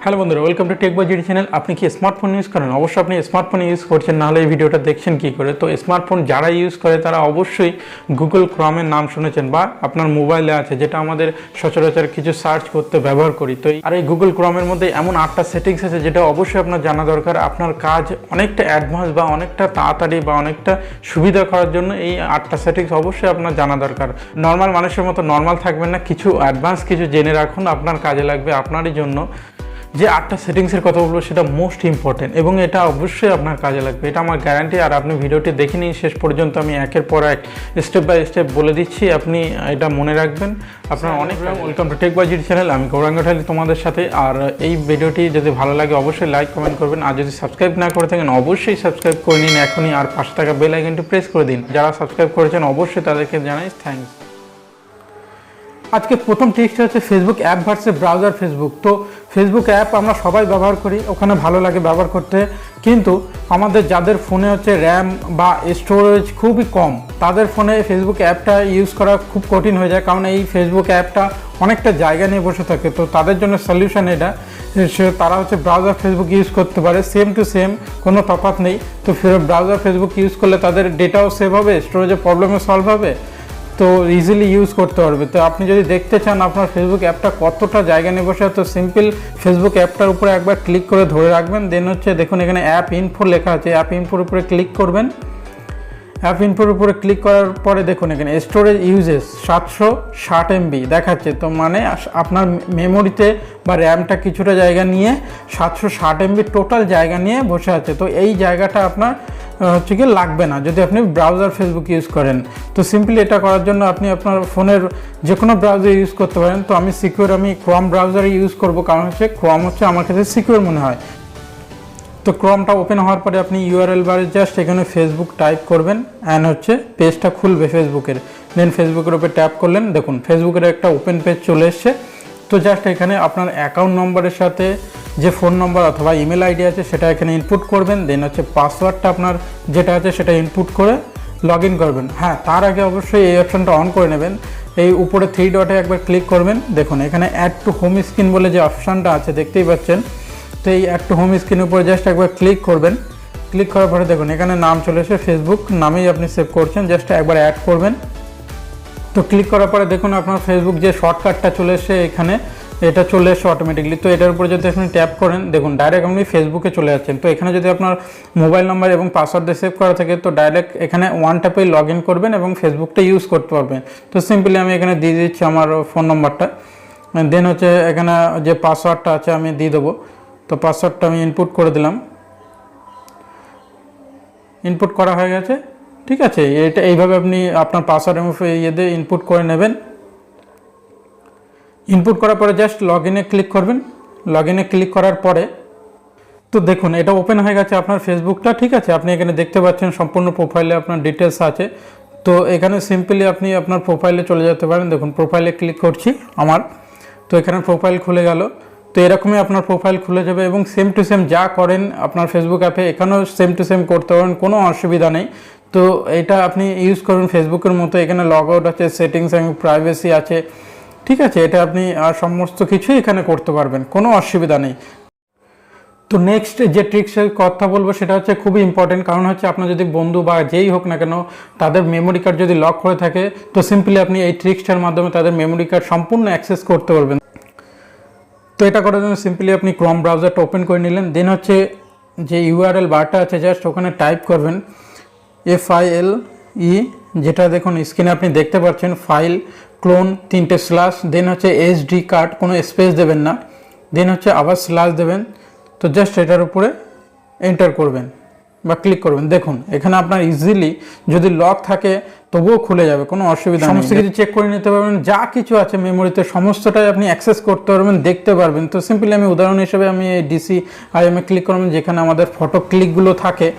Hello বন্ধুরা, welcome to টেকবয় GD channel. আপনি কি স্মার্টফোন ইউজ করেন? অবশ্যই আপনি স্মার্টফোন ইউজ করছেন, নাহলে এই ভিডিওটা দেখছেন কী করে। তো স্মার্টফোন যারা ইউজ করে তারা অবশ্যই গুগল ক্রোমের নাম শুনেছেন বা আপনার মোবাইলে আছে, যেটা আমাদের সচরাচর কিছু সার্চ করতে ব্যবহার করি। তো আর এই গুগল ক্রোমের মধ্যে এমন 8টা সেটিংস আছে যেটা অবশ্যই আপনার জানা দরকার। আপনার কাজ অনেকটা অ্যাডভান্স বা অনেকটা তাড়াতাড়ি বা অনেকটা সুবিধা করার জন্য এই 8টা সেটিংস অবশ্যই আপনার জানা দরকার। নর্মাল মানুষের মতো নর্মাল থাকবেন না, কিছু অ্যাডভান্স কিছু জেনে রাখুন, আপনার কাজে লাগবে। আপনারই জন্য যে 8টা সেটিংসের কথা বলবো সেটা মোস্ট ইম্পর্টেন্ট এবং এটা অবশ্যই আপনার কাজে লাগবে, এটা আমার গ্যারান্টি। আর আপনি ভিডিওটি দেখে নিন শেষ পর্যন্ত, আমি একের পর এক স্টেপ বাই স্টেপ বলে দিচ্ছি, আপনি এটা মনে রাখবেন। আপনার অনেক ওয়েলকাম টু টেকবয় জিডি চ্যানেল, আমি গৌরাঙ্গ ঢালি তোমাদের সাথে। আর এই ভিডিওটি যদি ভালো লাগে অবশ্যই লাইক কমেন্ট করবেন, আর যদি সাবস্ক্রাইব না করে থাকেন অবশ্যই সাবস্ক্রাইব করে নিন এখনই, আর পাশে থাকা বেল আইকনটি প্রেস করে দিন। যারা সাবস্ক্রাইব করেছেন অবশ্যই তাদেরকে জানাই থ্যাঙ্কস। আজকে প্রথম ট্রিক্সটা হচ্ছে Facebook app versus browser Facebook. তো ফেসবুক অ্যাপ আমরা সবাই ব্যবহার করি, ওখানে ভালো লাগে ব্যবহার করতে, কিন্তু আমাদের যাদের ফোনে হচ্ছে র্যাম বা স্টোরেজ খুবই কম, তাদের ফোনে ফেসবুক অ্যাপটা ইউজ করা খুব কঠিন হয়ে যায়, কারণ এই ফেসবুক অ্যাপটা অনেকটা জায়গা নিয়ে বসে থাকে। তো তাদের জন্য সলিউশন এটা, তারা হচ্ছে ব্রাউজার ফেসবুক ইউজ করতে পারে, সেম টু সেম, কোনো তফাৎ নেই। তো ব্রাউজার ফেসবুক ইউজ করলে তাদের ডেটাও সেভ হবে, স্টোরেজের প্রবলেমও সলভ হবে, তো ইজিলি ইউজ করতে পারবে। তো আপনি যদি দেখতে চান আপনার ফেসবুক অ্যাপটা কতটা জায়গা নিয়ে বসে, তো সিম্পল ফেসবুক অ্যাপটার উপরে একবার ক্লিক করে ধরে রাখবেন, দেন হচ্ছে দেখুন এখানে অ্যাপ ইনফো লেখা আছে, অ্যাপ ইনফোর উপরে ক্লিক করবেন। অ্যাপ ইনফোর উপরে ক্লিক করার পরে দেখুন এখানে স্টোরেজ ইউজেস 760 MB দেখাচ্ছে, তো মানে আপনার মেমোরিতে বা র্যামটা কিছুটা জায়গা নিয়ে 760 MB টোটাল জায়গা নিয়ে বসে আছে। তো এই জায়গাটা আপনার হচ্ছে কি লাগবে না যদি আপনি ব্রাউজার ফেসবুক ইউজ করেন। তো সিম্পলি এটা করার জন্য আপনি আপনার ফোনের যে কোনো ব্রাউজার ইউজ করতে পারেন। তো আমি ক্রোম ব্রাউজারে ইউজ করব, কারণ হচ্ছে ক্রোম হচ্ছে আমার কাছে সিকিউর মনে হয়। তো ক্রোমটা ওপেন হওয়ার পরে আপনি ইউআরএল বারে জাস্ট এখানে ফেসবুক টাইপ করবেন, অ্যান্ড হচ্ছে পেজটা খুলবে ফেসবুকের, দেন ফেসবুকের উপরে ট্যাপ করলেন, দেখুন ফেসবুকের একটা ওপেন পেজ চলে এসছে। তো জাস্ট এখানে আপনার অ্যাকাউন্ট নম্বরের সাথে যে ফোন নম্বর অথবা ইমেল আইডি আছে সেটা এখানে ইনপুট করবেন, দেন হচ্ছে পাসওয়ার্ডটা আপনার যেটা আছে সেটা ইনপুট করে লগ ইন করবেন। হ্যাঁ, তার আগে অবশ্যই এই অপশানটা অন করে নেবেন। এই উপরে 3 ডটে একবার ক্লিক করবেন, দেখুন এখানে অ্যাড টু হোম স্ক্রিন বলে যে অপশানটা আছে দেখতেই পাচ্ছেন। তো এই অ্যাড টু হোম স্ক্রিনের উপরে জাস্ট একবার ক্লিক করবেন, ক্লিক করার পরে দেখুন এখানে নাম চলে এসে ফেসবুক নামেই আপনি সেভ করছেন, জাস্ট একবার অ্যাড করবেন। তো ক্লিক করার পরে দেখুন আপনার ফেসবুক যে শর্টকাটটা চলে এসে এখানে এটা চলে এসে অটোমেটিকলি। তো এটার উপরে যদি আপনি ট্যাপ করেন দেখুন ডাইরেক্ট আপনি ফেসবুকে চলে যাচ্ছেন। তো এখানে যদি আপনার মোবাইল নাম্বার এবং পাসওয়ার্ড দিয়ে সেভ করা থাকে তো ডাইরেক্ট এখানে ওয়ান ট্যাপেই লগ ইন করবেন এবং ফেসবুকটা ইউজ করতে পারবেন। তো সিম্পলি আমি এখানে দিয়ে দিচ্ছি আমার ফোন নাম্বারটা, দেন হচ্ছে এখানে যে পাসওয়ার্ডটা আছে আমি দিয়ে দেবো। তো পাসওয়ার্ডটা আমি ইনপুট করে দিলাম, ইনপুট করা হয়ে গেছে। ঠিক আছে, এটা এইভাবে আপনি আপনার পাসওয়ার্ড এবং দিয়ে ইনপুট করে নেবেন। ইনপুট করার পরে জাস্ট লগ ইনে ক্লিক করবেন, লগ ইনে ক্লিক করার পরে তো দেখুন এটা ওপেন হয়ে গেছে আপনার ফেসবুকটা। ঠিক আছে, আপনি এখানে দেখতে পাচ্ছেন সম্পূর্ণ প্রোফাইলে আপনার ডিটেলস আছে। তো এখানে সিম্পলি আপনি আপনার প্রোফাইলে চলে যেতে পারেন, দেখুন প্রোফাইলে ক্লিক করছি আমার, তো এখানে প্রোফাইল খুলে গেল। তো এরকমই আপনার প্রোফাইল খুলে যাবে এবং সেম টু সেম যা করেন আপনার ফেসবুক অ্যাপে এখানেও সেম টু সেম করতে পারেন, কোনো অসুবিধা নেই। তো এটা আপনি ইউজ করবেন ফেসবুকের মতো, এখানে লগ আউট আছে, সেটিংস এবং প্রাইভেসি আছে। ঠিক আছে, এটা আপনি সমস্ত কিছুই এখানে করতে পারবেন, কোনো অসুবিধা নেই। তো নেক্সট যে ট্রিক্সের কথা বলবো সেটা হচ্ছে খুবই ইম্পর্টেন্ট, কারণ হচ্ছে আপনার যদি বন্ধু বা যেই হোক না কেন তাদের মেমোরি কার্ড যদি লক করে থাকে তো সিম্পলি আপনি এই ট্রিক্সটার মাধ্যমে তাদের মেমোরি কার্ড সম্পূর্ণ অ্যাক্সেস করতে পারবেন। তো এটা করার জন্য সিম্পলি আপনি ক্রোম ব্রাউজারটা ওপেন করে নিলেন, দেন হচ্ছে যে ইউআরএল বারটা আছে জাস্ট ওখানে টাইপ করবেন FILE, যেটা দেখুন স্ক্রিনে আপনি দেখতে পাচ্ছেন, ফাইল ক্লোন 3টে স্ল্যাশ, দেন হচ্ছে SD কার্ড, কোনো স্পেস দেবেন না, দেন হচ্ছে আবার স্ল্যাশ দেবেন। তো জাস্ট এটার উপরে এন্টার করবেন বা ক্লিক করবেন, দেখুন এখানে আপনার ইজিলি যদি লক থাকে তবুও খুলে যাবে, কোনো অসুবিধা নেই। সমস্ত কিছু চেক করে নিতে পারবেন, যা কিছু আছে মেমোরিতে সমস্তটাই আপনি অ্যাক্সেস করতে পারবেন, দেখতে পারবেন। তো সিম্পলি আমি উদাহরণ হিসেবে আমি এই DCIM ক্লিক করবেন, যেখানে আমাদের ফটো ক্লিকগুলো থাকে,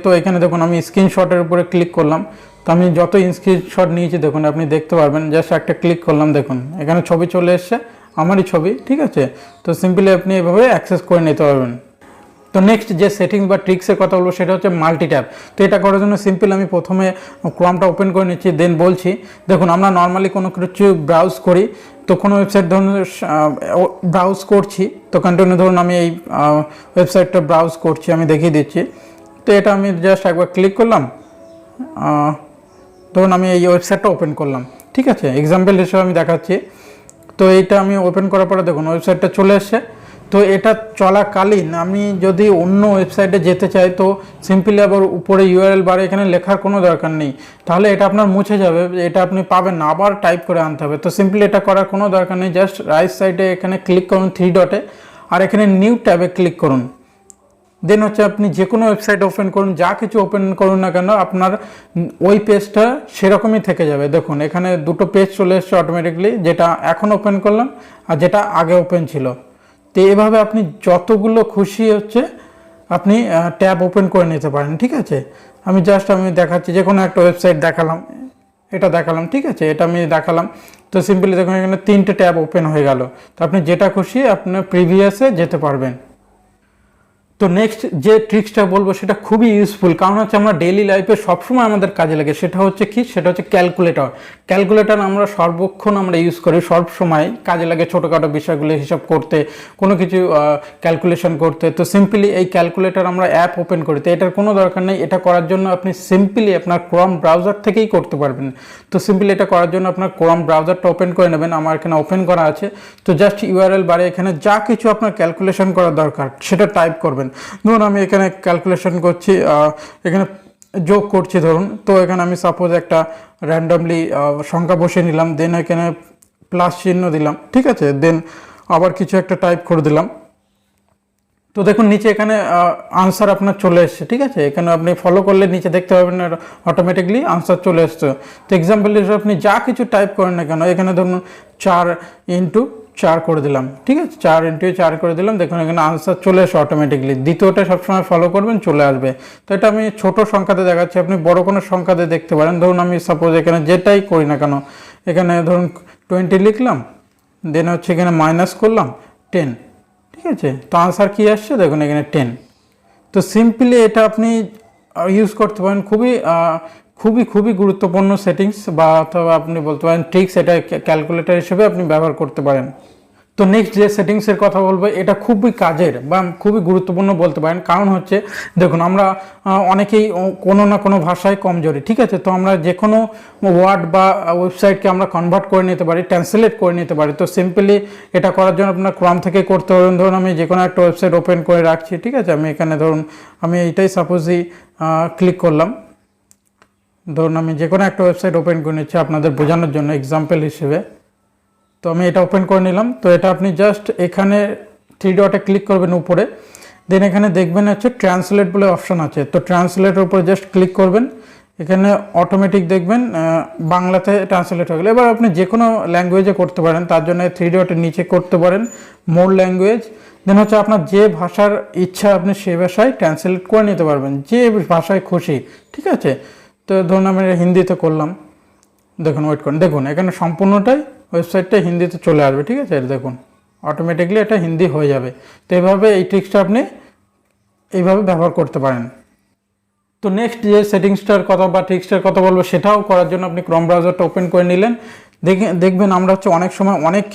তো এখানে দেখুন আমি স্ক্রিনশটের উপরে ক্লিক করলাম। তো আমি যত স্ক্রিনশট নিয়েছি দেখুন আপনি দেখতে পারবেন, জাস্ট একটা ক্লিক করলাম, দেখুন এখানে ছবি চলে এসছে, আমারই ছবি। ঠিক আছে, তো সিম্পলি আপনি এভাবে অ্যাক্সেস করে নিতে পারবেন। তো নেক্সট যে সেটিংস বা ট্রিক্সের কথা বলবো সেটা হচ্ছে মাল্টি ট্যাব। তো এটা করার জন্য সিম্পল আমি প্রথমে ক্রোমটা ওপেন করে নিচ্ছি, দেন বলছি। দেখুন আমরা নর্মালি কোনো কিছু ব্রাউজ করি, তো কোনো ওয়েবসাইট ধরুন ব্রাউজ করছি, তো কন্টিনিউ ধরুন আমি এই ওয়েবসাইটটা ব্রাউজ করছি, আমি দেখিয়ে দিচ্ছি। তো এটা আমি জাস্ট একবার ক্লিক করলাম, ধরুন আমি এই ওয়েবসাইটটা ওপেন করলাম, ঠিক আছে, এক্সাম্পল হিসেবে আমি দেখাচ্ছি। তো এইটা আমি ওপেন করার পরে দেখুন ওয়েবসাইটটা চলে এসছে। তো এটা চলাকালীন আমি যদি অন্য ওয়েবসাইটে যেতে চাই, তো সিম্পলি আবার উপরে ইউআরএল বারে এখানে লেখার কোনো দরকার নেই, তাহলে এটা আপনার মুছে যাবে, এটা আপনি পাবেন না, আবার টাইপ করে আনতে হবে। তো সিম্পলি এটা করার কোনো দরকার নেই, জাস্ট রাইট সাইডে এখানে ক্লিক করুন 3 ডটে, আর এখানে নিউ ট্যাবে ক্লিক করুন। দেন হচ্ছে আপনি যে কোনো ওয়েবসাইট ওপেন করুন, যা কিছু ওপেন করুন না কেন, আপনার ওই পেজটা সেরকমই থেকে যাবে। দেখুন এখানে দুটো পেজ চলে এসছে অটোমেটিকলি, যেটা এখন ওপেন করলাম আর যেটা আগে ওপেন ছিল। তো এভাবে আপনি যতগুলো খুশি হচ্ছে আপনি ট্যাব ওপেন করে নিতে পারেন, ঠিক আছে। আমি দেখাচ্ছি, যে কোনো একটা ওয়েবসাইট দেখালাম, এটা দেখালাম, ঠিক আছে, এটা আমি দেখালাম। তো সিম্পলি দেখুন এখানে 3টে ট্যাব ওপেন হয়ে গেল। তো আপনি যেটা খুশি আপনার প্রিভিয়াসে যেতে পারবেন। তো নেক্সট যে ট্রিক্সটা বলবো সেটা খুবই ইউজফুল, কারণ হচ্ছে আমরা ডেইলি লাইফে সবসময় আমাদের কাজে লাগে। সেটা হচ্ছে কি, সেটা হচ্ছে ক্যালকুলেটর। ক্যালকুলেটর আমরা সর্বক্ষণ আমরা ইউজ করি, সব সময় কাজে লাগে ছোটোখাটো বিষয়গুলো হিসাব করতে, কোনো কিছু ক্যালকুলেশন করতে। তো সিম্পলি এই ক্যালকুলেটর আমরা অ্যাপ ওপেন করি, তো এটার কোনো দরকার নেই। এটা করার জন্য আপনি সিম্পলি আপনার ক্রোম ব্রাউজার থেকেই করতে পারবেন। তো সিম্পলি এটা করার জন্য আপনার ক্রোম ব্রাউজারটা ওপেন করে নেবেন, আমার এখানে ওপেন করা আছে। তো জাস্ট ইউআরএল বারে এখানে যা কিছু আপনার ক্যালকুলেশন করার দরকার সেটা টাইপ করবেন। ধরুন আমি এখানে ক্যালকুলেশন করছি, এখানে যোগ করছি ধরুন, তো এখানে আমি সাপোজ একটা র্যান্ডমলি সংখ্যা বসিয়ে নিলাম, দেন এখানে প্লাস চিহ্ন দিলাম, ঠিক আছে, দেন আবার কিছু একটা টাইপ করে দিলাম। তো দেখুন নিচে এখানে আনসার আপনার চলে এসছে, ঠিক আছে। এখানে আপনি ফলো করলে নিচে দেখতে পাবেন অটোমেটিকলি আনসার চলে এসছে। তো এক্সাম্পল হিসেবে আপনি যা কিছু টাইপ করেন না কেন, এখানে ধরুন 4x4 করে দিলাম, ঠিক আছে, 4x4 করে দিলাম। দেখুন এখানে আনসার চলে এসে অটোমেটিকলি। দ্বিতীয়টা সবসময় ফলো করবেন, চলে আসবে। তো এটা আমি ছোট সংখ্যাতে দেখাচ্ছি, আপনি বড় কোনো সংখ্যাতে দেখতে পারেন। ধরুন আমি সাপোজ এখানে যেটাই করি না কেন, এখানে ধরুন 20 লিখলাম, দেন হচ্ছে এখানে মাইনাস করলাম 10, ঠিক আছে। তো আনসার কী আসছে দেখুন এখানে 10। তো সিম্পলি এটা আপনি ইউজ করতে পারেন, খুবই গুরুত্বপূর্ণ সেটিংস, বা অথবা আপনি বলতে পারেন ট্রিক্স। এটা ক্যালকুলেটর হিসেবে আপনি ব্যবহার করতে পারেন। তো নেক্সট যে সেটিংসের কথা বলবো এটা খুবই কাজের বা খুবই গুরুত্বপূর্ণ বলতে পারেন। কারণ হচ্ছে দেখুন আমরা অনেকেই কোনো না কোনো ভাষায় কমজোরি, ঠিক আছে। তো আমরা যে কোনো ওয়ার্ড বা ওয়েবসাইটকে আমরা কনভার্ট করে নিতে পারি, ট্রান্সলেট করে নিতে পারি। তো সিম্পলি এটা করার জন্য আপনার ক্রোম থেকে করতে পারবেন। ধরুন আমি যে কোনো একটা ওয়েবসাইট ওপেন করে রাখছি, ঠিক আছে। আমি এখানে ধরুন আমি এইটাই সাপোজই ক্লিক করলাম। ধরুন আমি যে কোনো একটা ওয়েবসাইট ওপেন করে নিচ্ছি আপনাদের বোঝানোর জন্য এক্সাম্পল হিসেবে। তো আমি এটা ওপেন করে নিলাম। তো এটা আপনি জাস্ট এখানে 3 ডটে ক্লিক করবেন উপরে, দেন এখানে দেখবেন হচ্ছে ট্রান্সলেট বলে অপশান আছে। তো ট্রান্সলেটের উপরে জাস্ট ক্লিক করবেন, এখানে অটোমেটিক দেখবেন বাংলাতে ট্রান্সলেট হয়ে গেলো। এবার আপনি যে কোনো ল্যাঙ্গুয়েজে করতে পারেন, তার জন্য 3 ডটের নিচে করতে পারেন মোর ল্যাঙ্গুয়েজ। দেন হচ্ছে আপনার যে ভাষার ইচ্ছা আপনি সেই ভাষায় ট্রান্সলেট করে নিতে পারবেন, যে ভাষায় খুশি, ঠিক আছে। তো ধরুন আমি হিন্দিতে করলাম, দেখুন ওয়েট করুন, দেখুন এখানে সম্পূর্ণটাই ওয়েবসাইটটা হিন্দিতে চলে আসবে, ঠিক আছে। দেখুন অটোমেটিকলি এটা হিন্দি হয়ে যাবে। তো এইভাবে এই ট্রিক্সটা আপনি এইভাবে ব্যবহার করতে পারেন। তো নেক্সট যে সেটিংসটার কথা বা ট্রিক্সটার কথা বলবো সেটাও করার জন্য আপনি ক্রোম ব্রাউজারটা ওপেন করে নিলেন। দেখবেন আমরা হচ্ছে অনেক সময় অনেক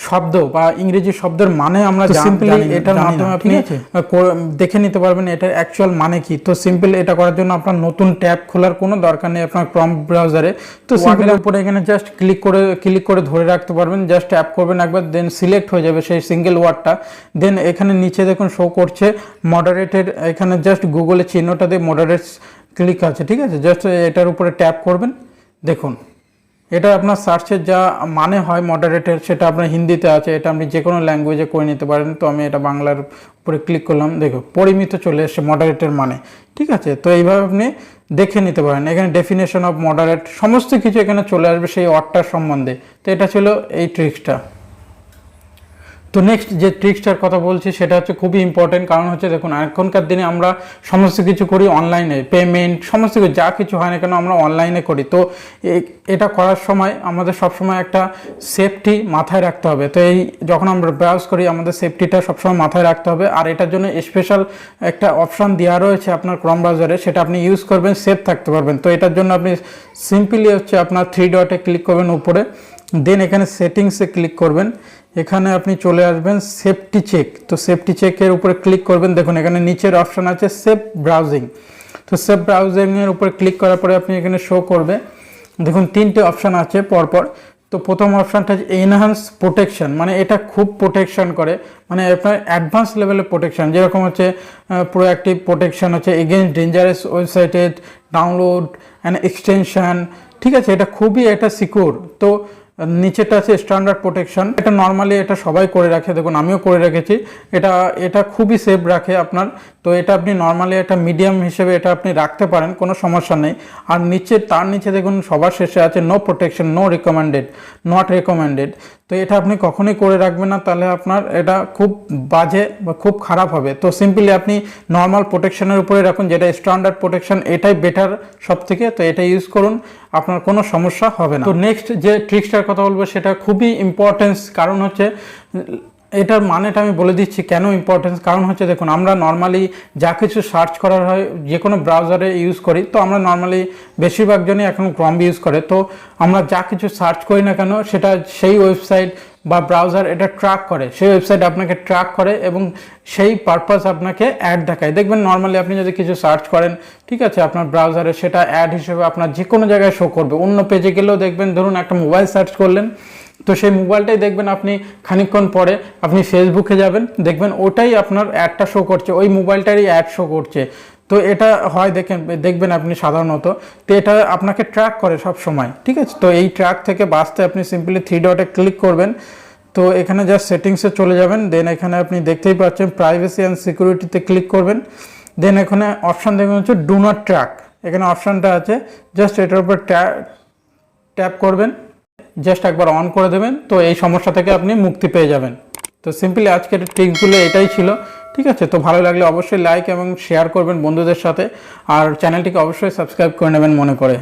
শব্দ বা ইংরেজি শব্দের মানে আমরা সিম্পলি এটার মাধ্যমে আপনি দেখে নিতে পারবেন এটার অ্যাকচুয়াল মানে কি। তো সিম্পলি এটা করার জন্য আপনার নতুন ট্যাব খোলার কোনো দরকার নেই আপনার ক্রোম ব্রাউজারে। তো ওয়ার্ডের উপরে এখানে জাস্ট ক্লিক করে ধরে রাখতে পারবেন, জাস্ট ট্যাপ করবেন একবার, দেন সিলেক্ট হয়ে যাবে সেই সিঙ্গেল ওয়ার্ডটা। দেন এখানে নিচে দেখুন শো করছে মডারেটেড, এখানে জাস্ট গুগলের চিহ্নটা দিয়ে মডারেট ক্লিক আছে, ঠিক আছে। জাস্ট এটার উপরে ট্যাপ করবেন। দেখুন এটা আপনার সার্চের যা মানে হয় মডারেটের, সেটা আপনার হিন্দিতে আছে, এটা আপনি যে কোনো ল্যাঙ্গুয়েজে করে নিতে পারেন। তো আমি এটা বাংলার উপরে ক্লিক করলাম, দেখো পরিমিত চলে এসছে মডারেটের মানে, ঠিক আছে। তো এইভাবে আপনি দেখে নিতে পারেন। এখানে ডেফিনেশন অফ মডারেট সমস্ত কিছু এখানে চলে আসবে সেই ওয়ার্ডটার সম্বন্ধে। তো এটা ছিল এই ট্রিক্সটা। তো নেক্সট যে ট্রিক্সটার কথা বলছি সেটা হচ্ছে খুবই ইম্পর্টেন্ট, কারণ হচ্ছে দেখুন এখনকার দিনে আমরা সমস্ত কিছু করি অনলাইনে, পেমেন্ট সমস্ত কিছু যা কিছু হয় না কেন আমরা অনলাইনে করি। তো এটা করার সময় আমাদের সবসময় একটা সেফটি মাথায় রাখতে হবে। তো এই যখন আমরা ব্রাউজ করি আমাদের সেফটিটা সবসময় মাথায় রাখতে হবে। আর এটার জন্য স্পেশাল একটা অপশান দেওয়া রয়েছে আপনার ক্রোম ব্রাউজারে, সেটা আপনি ইউজ করবেন, সেফ থাকতে পারবেন। তো এটার জন্য আপনি সিম্পলি হচ্ছে আপনার 3 ডটে ক্লিক করবেন উপরে, দেন এখানে সেটিংসে ক্লিক করবেন, এখানে আপনি চলে আসবেন সেফটি চেক। তো সেফটি চেকের উপরে ক্লিক করবেন, দেখুন এখানে নিচের অপশান আছে সেফ ব্রাউজিং। তো সেফ ব্রাউজিংয়ের উপরে ক্লিক করার পরে আপনি এখানে শো করবে, দেখুন 3টে অপশান আছে পরপর। তো প্রথম অপশানটা হচ্ছে এনহান্স প্রোটেকশন, মানে এটা খুব প্রোটেকশন করে, মানে আপনার অ্যাডভান্স লেভেলের প্রোটেকশন, যেরকম হচ্ছে প্রোঅ্যাক্টিভ প্রোটেকশন হচ্ছে এগেইনস্ট ডেঞ্জারাস ওয়েবসাইটেড ডাউনলোড অ্যান্ড এক্সটেনশন, ঠিক আছে, এটা খুবই এটা সিকিউর। তো নিচেটা আছে স্ট্যান্ডার্ড প্রোটেকশন, এটা নর্মালি এটা সবাই করে রাখে, দেখুন আমিও করে রেখেছি, এটা খুবই সেফ রাখে আপনার। তো এটা আপনি নর্মালি একটা মিডিয়াম হিসেবে এটা আপনি রাখতে পারেন, কোনো সমস্যা নেই। আর তার নিচে দেখুন সবার শেষে আছে নো প্রোটেকশন, নট রেকমেন্ডেড। তো এটা আপনি কখনোই করে রাখবেন না, তাহলে আপনার এটা খুব বাজে বা খুব খারাপ হবে। তো সিম্পলি আপনি নর্মাল প্রোটেকশনের উপরে রাখুন, যেটা স্ট্যান্ডার্ড প্রোটেকশন, এটাই বেটার সব থেকে। তো এটা ইউজ করুন, আপনার কোনো সমস্যা হবে না। তো নেক্সট যে ট্রিক্সটার কথা বলবো সেটা খুবই ইম্পর্টেন্স, কারণ হচ্ছে এটার মানেটা আমি বলে দিচ্ছি কেন ইম্পর্টেন্স। কারণ হচ্ছে দেখুন আমরা নর্মালি যা কিছু সার্চ করার হয় যে কোনো ব্রাউজারে ইউজ করি, তো আমরা নর্মালি বেশিরভাগ জনই এখন ক্রোম ইউজ করে। তো আমরা যা কিছু সার্চ করি না কেন সেটা সেই ওয়েবসাইট বা ব্রাউজার এটা ট্র্যাক করে, সেই ওয়েবসাইট আপনাকে ট্র্যাক করে এবং সেই পারপাস আপনাকে অ্যাড দেখায়। দেখবেন নর্মালি আপনি যদি কিছু সার্চ করেন, ঠিক আছে, আপনার ব্রাউজারে সেটা অ্যাড হিসেবে আপনার যে কোনো জায়গায় শো করবে। অন্য পেজে গেলেও দেখবেন, ধরুন একটা মোবাইল সার্চ করলেন, তো সেই মোবাইলটাই দেখবেন আপনি খানিকক্ষণ পরে আপনি ফেসবুকে যাবেন, দেখবেন ওটাই আপনার অ্যাডটা শো করছে, ওই মোবাইলটারই অ্যাড শো করছে। তো এটা হয় দেখবেন আপনি সাধারণত, তো এটা আপনাকে ট্র্যাক করে সব সময়, ঠিক আছে। তো এই ট্র্যাক থেকে বাঁচতে আপনি সিম্পলি 3 ডটে ক্লিক করবেন, তো এখানে জাস্ট সেটিংসে চলে যাবেন, দেন এখানে আপনি দেখতেই পাচ্ছেন প্রাইভেসি অ্যান্ড সিকিউরিটিতে ক্লিক করবেন, দেন এখানে অপশান দেখবেন হচ্ছে ডু নট ট্র্যাক, এখানে অপশানটা আছে, জাস্ট এটার উপর ট্যাপ করবেন, জাস্ট একবার অন করে দেবেন, তো এই সমস্যা থেকে আপনি মুক্তি পেয়ে যাবেন। তো সিম্পলি আজকের ট্রিক্সগুলো এটাই ছিল, ঠিক আছে। তো ভালো লাগলে অবশ্যই লাইক এবং শেয়ার করবেন বন্ধুদের সাথে, আর চ্যানেলটিকে অবশ্যই সাবস্ক্রাইব করে নেবেন মনে করে।